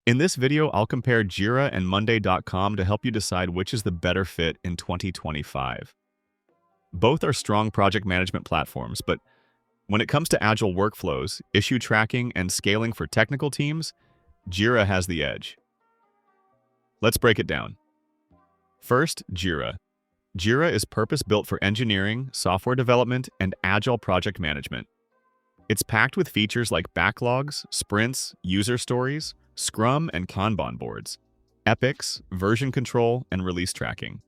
In this video, I'll compare Jira and Monday.com to help you decide which is the better fit in 2025. Both are strong project management platforms, but when it comes to agile workflows, issue tracking, and scaling for technical teams, Jira has the edge. Let's break it down. First, Jira. Jira is purpose-built for engineering, software development, and agile project management. It's packed with features like backlogs, sprints, user stories, Scrum and Kanban boards, epics, version control, and release tracking.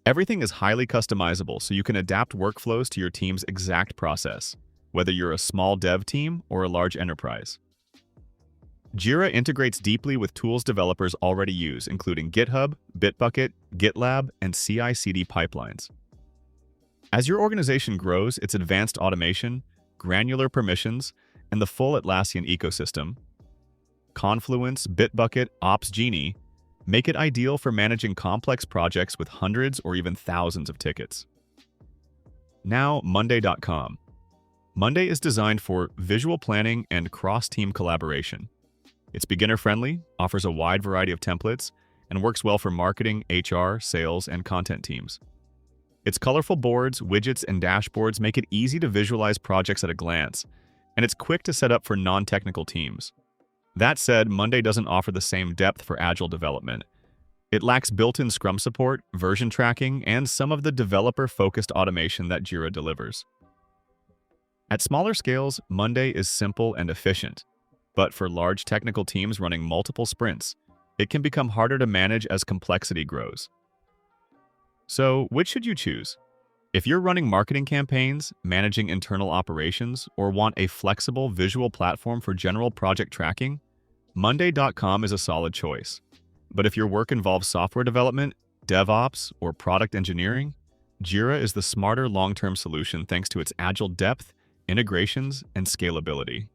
Everything is highly customizable, so you can adapt workflows to your team's exact process, whether you're a small dev team or a large enterprise. Jira integrates deeply with tools developers already use, including GitHub, Bitbucket, GitLab, and CI/CD pipelines. As your organization grows, its advanced automation, granular permissions, and the full Atlassian ecosystem, Confluence, Bitbucket, Ops Genie, make it ideal for managing complex projects with hundreds or even thousands of tickets. Now, Monday.com. Monday is designed for visual planning and cross-team collaboration. It's beginner-friendly, offers a wide variety of templates, and works well for marketing, HR, sales, and content teams. Its colorful boards, widgets, and dashboards make it easy to visualize projects at a glance, and it's quick to set up for non-technical teams. That said, Monday doesn't offer the same depth for agile development. It lacks built-in Scrum support, version tracking, and some of the developer-focused automation that Jira delivers. At smaller scales, Monday is simple and efficient, but for large technical teams running multiple sprints, it can become harder to manage as complexity grows. So, which should you choose? If you're running marketing campaigns, managing internal operations, or want a flexible visual platform for general project tracking, Monday.com is a solid choice. But if your work involves software development, DevOps, or product engineering, Jira is the smarter long-term solution thanks to its agile depth, integrations, and scalability.